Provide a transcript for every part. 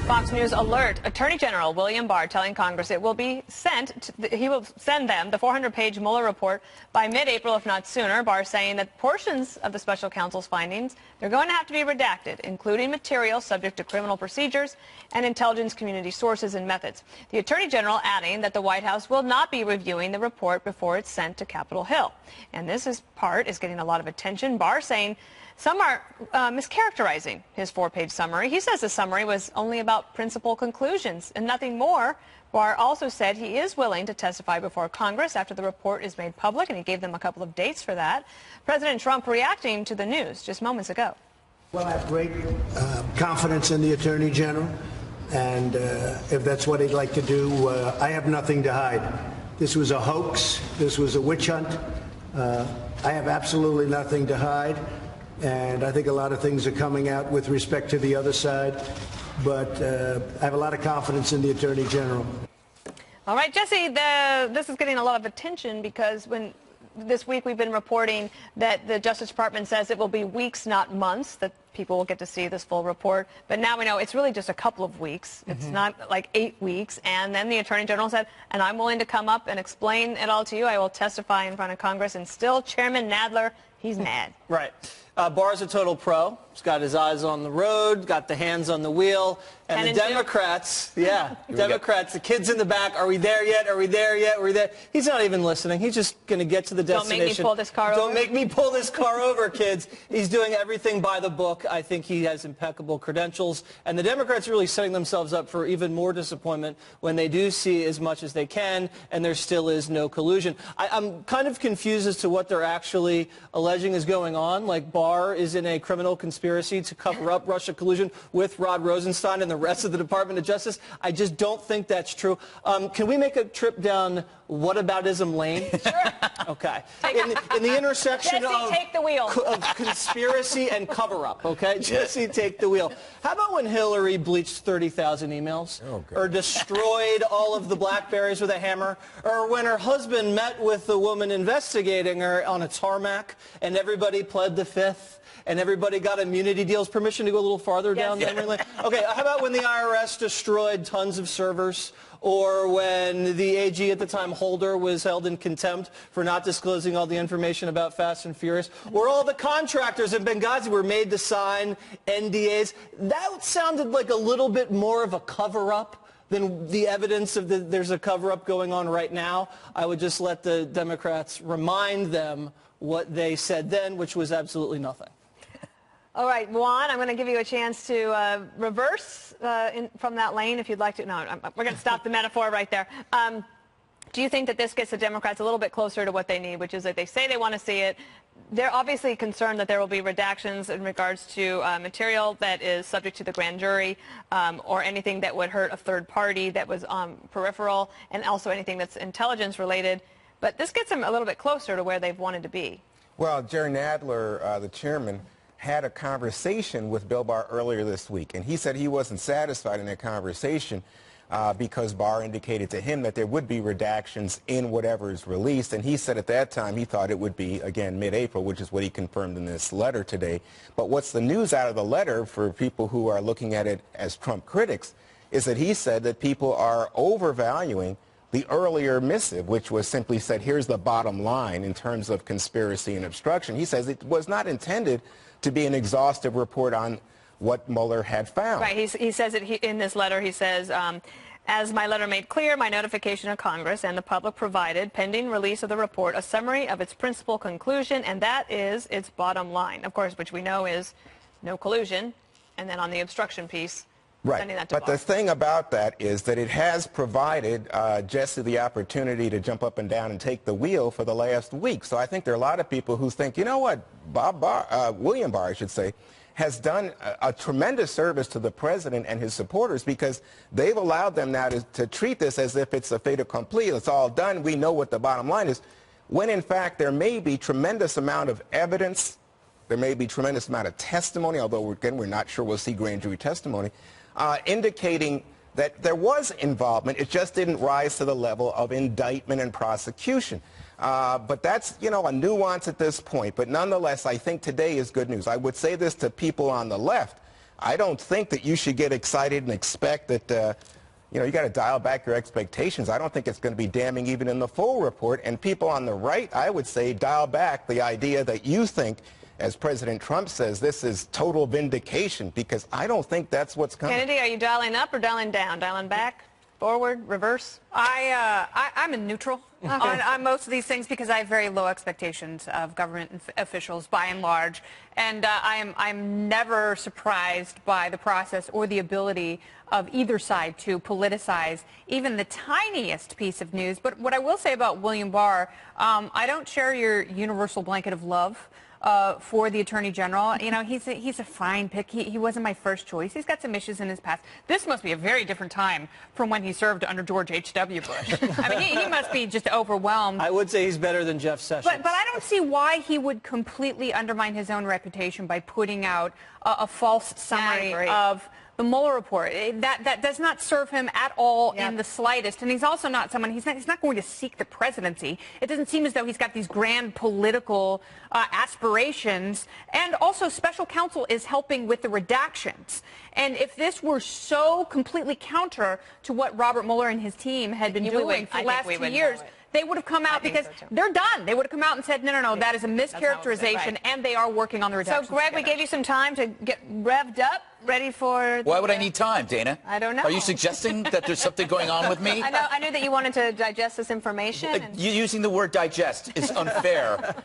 Fox News alert. Attorney General William Barr telling Congress it will be sent, he will send them the 400-page Mueller report by mid-April, if not sooner. Barr saying that portions of the special counsel's findings, they're going to have to be redacted, including material subject to criminal procedures and intelligence community sources and methods. The Attorney General adding that the White House will not be reviewing the report before it's sent to Capitol Hill. And this part is getting a lot of attention. Barr saying some are mischaracterizing his 4-page summary. He says the summary was only about principal conclusions and nothing more. Barr also said he is willing to testify before Congress after the report is made public, and he gave them a couple of dates for that. President Trump reacting to the news just moments ago. Well, I have great confidence in the Attorney General, and if that's what he'd like to do, I have nothing to hide. This was a hoax. This was a witch hunt. I have absolutely nothing to hide. And I think a lot of things are coming out with respect to the other side. But I have a lot of confidence in the Attorney General. All right, Jesse, this is getting a lot of attention because this week we've been reporting that the Justice Department says it will be weeks, not months, that people will get to see this full report. But now we know it's really just a couple of weeks. It's not like 8 weeks. And then the Attorney General said, and I'm willing to come up and explain it all to you. I will testify in front of Congress. And still, Chairman Nadler, he's mad. Right. Barr's a total pro. He's got his eyes on the road, got the hands on the wheel. And the Democrats, Democrats, the kids in the back, are we there yet? Are we there yet? Are we there? He's not even listening. He's just going to get to the destination. Don't make me pull this car over. Don't make me pull this car over, kids. He's doing everything by the book. I think he has impeccable credentials. And the Democrats are really setting themselves up for even more disappointment when they do see as much as they can, and there still is no collusion. I'm kind of confused as to what they're actually alleging is going on. Like Barr is in a criminal conspiracy to cover up Russia collusion with Rod Rosenstein and the rest of the Department of Justice. I just don't think that's true. Can we make a trip down whataboutism lane? Sure. Okay. In the intersection Jesse, take the wheel. Of conspiracy and cover-up, okay? Jesse, take the wheel. How about when Hillary bleached 30,000 emails? Or destroyed all of the BlackBerries with a hammer? Or when her husband met with the woman investigating her on a tarmac and everybody pled the fifth? And everybody got immunity deals, permission to go a little farther down memory lane. Okay, how about when the IRS destroyed tons of servers? Or when the AG at the time, Holder, was held in contempt for not disclosing all the information about Fast and Furious? Or all the contractors in Benghazi were made to sign NDAs? That sounded like a little bit more of a cover-up than the evidence of there's a cover-up going on right now. I would just let the Democrats remind them what they said then, which was absolutely nothing. All right, Juan, I'm going to give you a chance to reverse from that lane if you'd like to. No, we're going to stop the metaphor right there. Do you think that this gets the Democrats a little bit closer to what they need, which is that they say they want to see it? They're obviously concerned that there will be redactions in regards to material that is subject to the grand jury or anything that would hurt a third party that was peripheral, and also anything that's intelligence related. But this gets them a little bit closer to where they've wanted to be. Well, Jerry Nadler, the chairman, had a conversation with Bill Barr earlier this week, and he said he wasn't satisfied in that conversation because Barr indicated to him that there would be redactions in whatever is released, and he said at that time he thought it would be, again, mid-April, which is what he confirmed in this letter today. But what's the news out of the letter for people who are looking at it as Trump critics is that he said that people are overvaluing the earlier missive, which was simply said, here's the bottom line in terms of conspiracy and obstruction. He says it was not intended to be an exhaustive report on what Mueller had found. Right. He says it in this letter. He says, as my letter made clear, my notification of Congress and the public provided, pending release of the report, a summary of its principal conclusion, and that is its bottom line, of course, which we know is no collusion, and then on the obstruction piece, sending that to But Barr. the thing about that is that it has provided Jesse the opportunity to jump up and down and take the wheel for the last week. So I think there are a lot of people who think, you know what, William Barr, I should say, has done a tremendous service to the president and his supporters because they've allowed them now to treat this as if it's a fait accompli. It's all done. We know what the bottom line is. When, in fact, there may be tremendous amount of evidence. There may be tremendous amount of testimony, although, again, we're not sure we'll see grand jury testimony, indicating that there was involvement. It just didn't rise to the level of indictment and prosecution. But that's, you know, a nuance at this point. But nonetheless, I think today is good news. I would say this to people on the left. I don't think that you should get excited and expect that, you got to dial back your expectations. I don't think it's going to be damning even in the full report. And people on the right, I would say, dial back the idea that you think, as President Trump says, this is total vindication, because I don't think that's what's coming. Kennedy, are you dialing up or dialing down? Dialing back? Forward? Reverse? I'm in neutral on most of these things because I have very low expectations of government officials by and large, and I'm never surprised by the process or the ability of either side to politicize even the tiniest piece of news. But what I will say about William Barr, I don't share your universal blanket of love for the Attorney General. He's a fine pick. He wasn't my first choice. He's got some issues in his past. This must be a very different time from when he served under George H.W. Bush. I mean, he must be just overwhelmed. I would say he's better than Jeff Sessions. But I don't see why he would completely undermine his own reputation by putting out a false summary of the Mueller report. That does not serve him at all in the slightest. And he's also not someone, he's not going to seek the presidency. It doesn't seem as though he's got these grand political aspirations. And also, special counsel is helping with the redactions. And if this were so completely counter to what Robert Mueller and his team had been doing for the last 2 years, they would have come out because they're done. They would have come out and said, no, that is a mischaracterization, and they are working on the redactions. So, Greg, we gave you some time to get revved up, ready for... Why would I need time, Dana? I don't know. Are you suggesting that there's something going on with me? I knew that you wanted to digest this information. You using the word digest is unfair.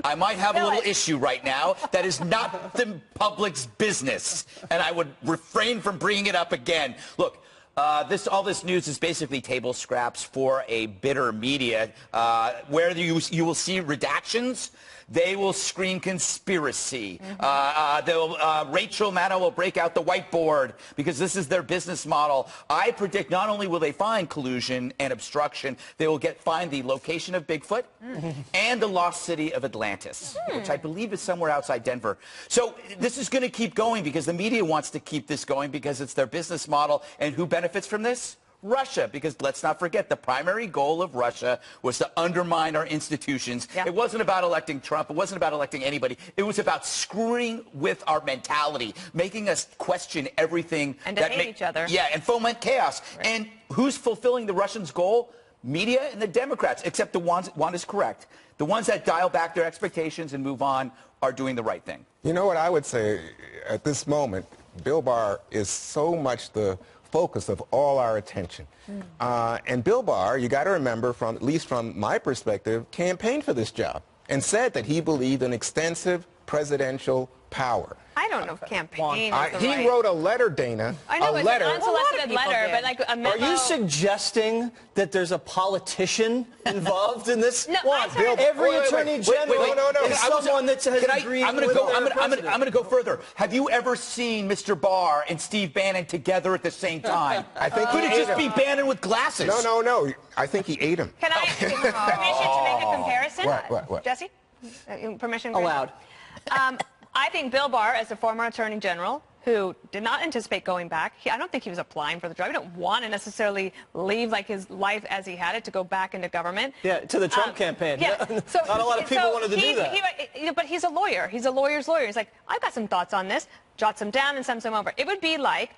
I might have a little issue right now that is not the public's business, and I would refrain from bringing it up again. Look, all this news is basically table scraps for a bitter media. Where you will see redactions, they will scream conspiracy. Rachel Maddow will break out the whiteboard because this is their business model. I predict not only will they find collusion and obstruction, they will find the location of Bigfoot and the lost city of Atlantis, which I believe is somewhere outside Denver. So this is going to keep going because the media wants to keep this going because it's their business model. And who benefits from this? Russia, because let's not forget the primary goal of Russia was to undermine our institutions. It wasn't about electing Trump. It wasn't about electing anybody. It was about screwing with our mentality, making us question everything. And to hate each other. Yeah, and foment chaos. Right. And who's fulfilling the Russians' goal? Media and the Democrats, except the ones, one is correct. The ones that dial back their expectations and move on are doing the right thing. You know what I would say at this moment, Bill Barr is so much the focus of all our attention. And Bill Barr, you got to remember, at least from my perspective, campaigned for this job and said that he believed in extensive presidential power. I don't know if campaign is He wrote a letter, Dana. I know, a letter. It's an unsolicited letter, but like a memo. Are you suggesting that there's a politician involved in this? No, every attorney general is someone that has agreed I'm going to go further. Have you ever seen Mr. Barr and Steve Bannon together at the same time? I think could it just be Bannon with glasses? No. I think he ate him. Can I permission to make a comparison? What? Jesse? Permission? Allowed. I think Bill Barr, as a former attorney general, who did not anticipate going back, I don't think he was applying for the job. He don't want to necessarily leave like his life as he had it to go back into government. Yeah, to the Trump campaign. Yeah. Not a lot of people wanted to do that. But he's a lawyer. He's a lawyer's lawyer. He's like, I've got some thoughts on this, jots them down and sends them over. It would be like,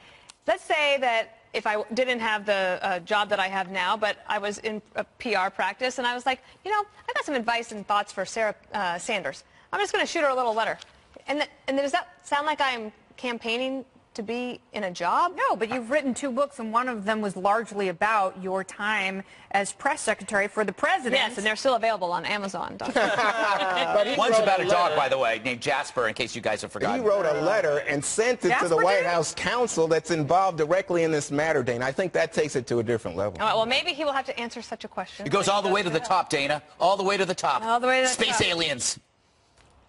let's say that if I didn't have the job that I have now, but I was in a PR practice, and I was like, I've got some advice and thoughts for Sarah Sanders. I'm just going to shoot her a little letter. And then does that sound like I'm campaigning to be in a job? No, but you've written 2 books, and one of them was largely about your time as press secretary for the president. Yes, and they're still available on Amazon. One's about a dog, by the way, named Jasper, in case you guys have forgotten. He wrote a letter and sent it to the White House counsel that's involved directly in this matter, Dana. I think that takes it to a different level. All right, well, maybe he will have to answer such a question. It goes all the way to the top, Dana. All the way to the top. All the way to the Space top. aliens.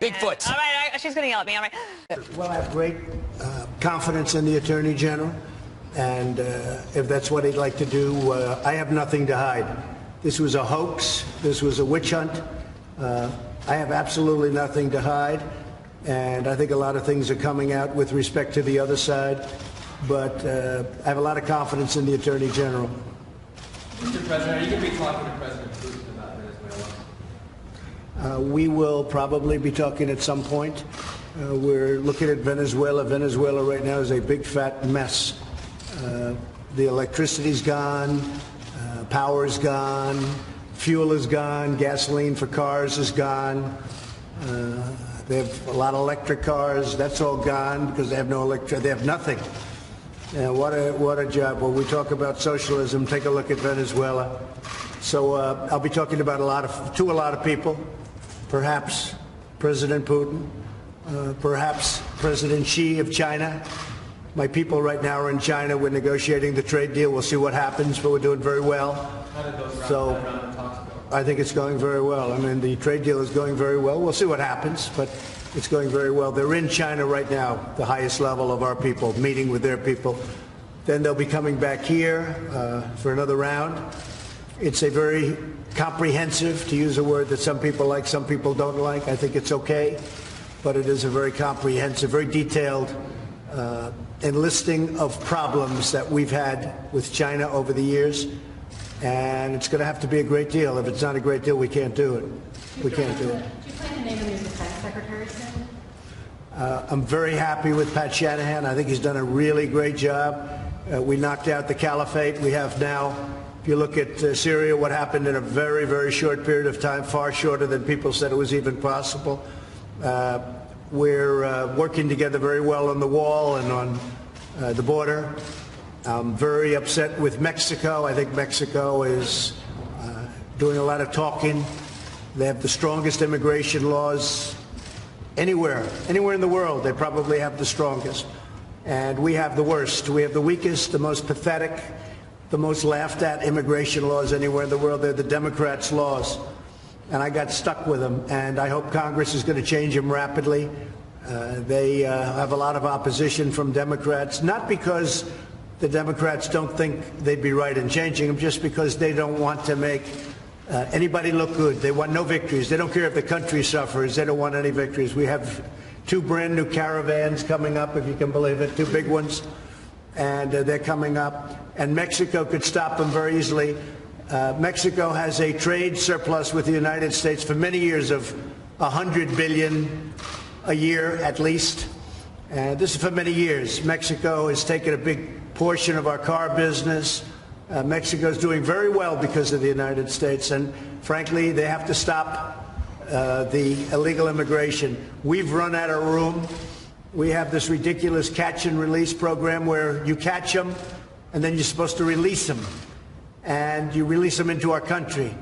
Bigfoot. All right, she's going to yell at me. All right. Well, I have great confidence in the Attorney General, and if that's what he'd like to do, I have nothing to hide. This was a hoax. This was a witch hunt. I have absolutely nothing to hide, and I think a lot of things are coming out with respect to the other side, but I have a lot of confidence in the Attorney General. Mr. President, are you going to be talking to President Putin about Venezuela? We will probably be talking at some point. We're looking at Venezuela. Venezuela right now is a big fat mess. The electricity's gone, power's gone, fuel is gone, gasoline for cars is gone. They have a lot of electric cars. That's all gone because they have no electric. They have nothing. What a job. When we talk about socialism, take a look at Venezuela. So I'll be talking about to a lot of people, perhaps President Putin, perhaps President Xi of China. My people right now are in China. We're negotiating the trade deal. We'll see what happens, but we're doing very well. How did those round of talks go? I think it's going very well. I mean, the trade deal is going very well. We'll see what happens, but it's going very well. They're in China right now, the highest level of our people, meeting with their people. Then they'll be coming back here for another round. It's a very comprehensive, to use a word that some people like, some people don't like. I think it's okay, but it is a very comprehensive, very detailed enlisting of problems that we've had with China over the years. And it's going to have to be a great deal. If it's not a great deal, we can't do it. We can't do it. Do you plan to name a new defense secretary soon? I'm very happy with Pat Shanahan. I think he's done a really great job. We knocked out the caliphate. We have now, if you look at Syria, what happened in a very, very short period of time, far shorter than people said it was even possible. We're working together very well on the wall and on the border. I'm very upset with Mexico. I think Mexico is doing a lot of talking. They have the strongest immigration laws anywhere in the world. They probably have the strongest. And we have the worst. We have the weakest, the most pathetic, the most laughed at immigration laws anywhere in the world. They're the Democrats' laws. And I got stuck with them. And I hope Congress is going to change them rapidly. They have a lot of opposition from Democrats, not because the Democrats don't think they'd be right in changing them, just because they don't want to make anybody look good. They want no victories. They don't care if the country suffers. They don't want any victories. We have 2 brand new caravans coming up, if you can believe it, 2 big ones, and they're coming up. And Mexico could stop them very easily. Mexico has a trade surplus with the United States for many years of $100 billion a year at least. And this is for many years. Mexico has taken a big portion of our car business. Mexico is doing very well because of the United States, and frankly, they have to stop the illegal immigration. We've run out of room. We have this ridiculous catch and release program where you catch them, and then you're supposed to release them, and you release them into our country.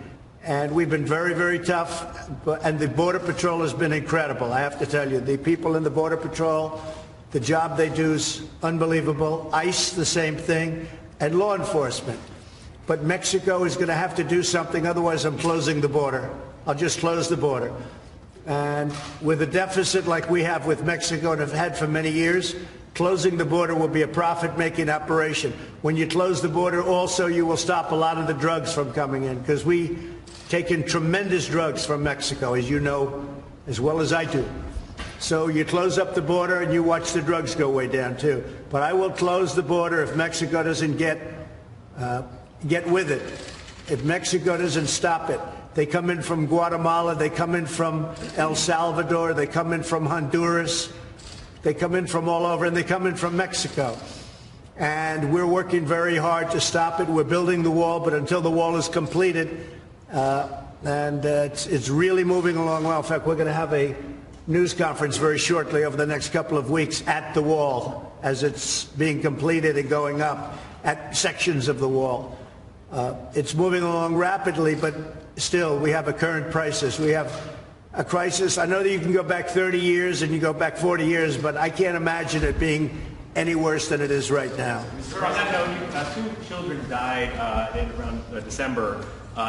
And we've been very, very tough, and the Border Patrol has been incredible. I have to tell you, the people in the Border Patrol, the job they do is unbelievable. ICE, the same thing, and law enforcement. But Mexico is going to have to do something, otherwise I'm closing the border. I'll just close the border. And with a deficit like we have with Mexico and have had for many years, closing the border will be a profit-making operation. When you close the border, also, you will stop a lot of the drugs from coming in, because we take in tremendous drugs from Mexico, as you know as well as I do. So you close up the border and you watch the drugs go way down too. But I will close the border if Mexico doesn't get with it. If Mexico doesn't stop it. They come in from Guatemala, they come in from El Salvador, they come in from Honduras, they come in from all over, and they come in from Mexico. And we're working very hard to stop it. We're building the wall, but until the wall is completed, it's really moving along well. In fact, we're going to have a news conference very shortly over the next couple of weeks at the wall as it's being completed and going up at sections of the wall. It's moving along rapidly, but still we have a current crisis. We have a crisis. I know that you can go back 30 years and you go back 40 years, but I can't imagine it being any worse than it is right now. Sir, on that note, 2 children died in around December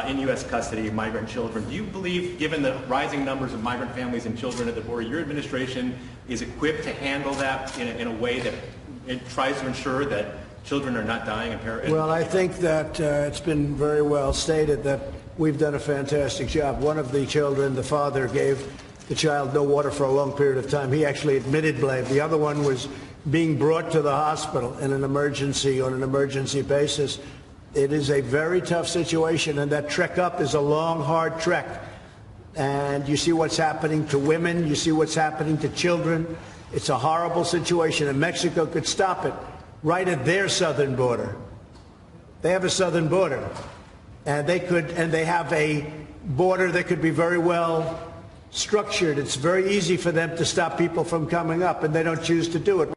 in U.S. custody, migrant children. Do you believe, given the rising numbers of migrant families and children at the border, your administration is equipped to handle that in a way that it tries to ensure that children are not dying? Well, I think that it's been very well stated that we've done a fantastic job. One of the children, the father gave the child no water for a long period of time. He actually admitted blame. The other one was being brought to the hospital in an emergency, on an emergency basis. It is a very tough situation, and that trek up is a long, hard trek. And you see what's happening to women. You see what's happening to children. It's a horrible situation, and Mexico could stop it right at their southern border. They have a southern border, and they have a border that could be very well structured. It's very easy for them to stop people from coming up, and they don't choose to do it.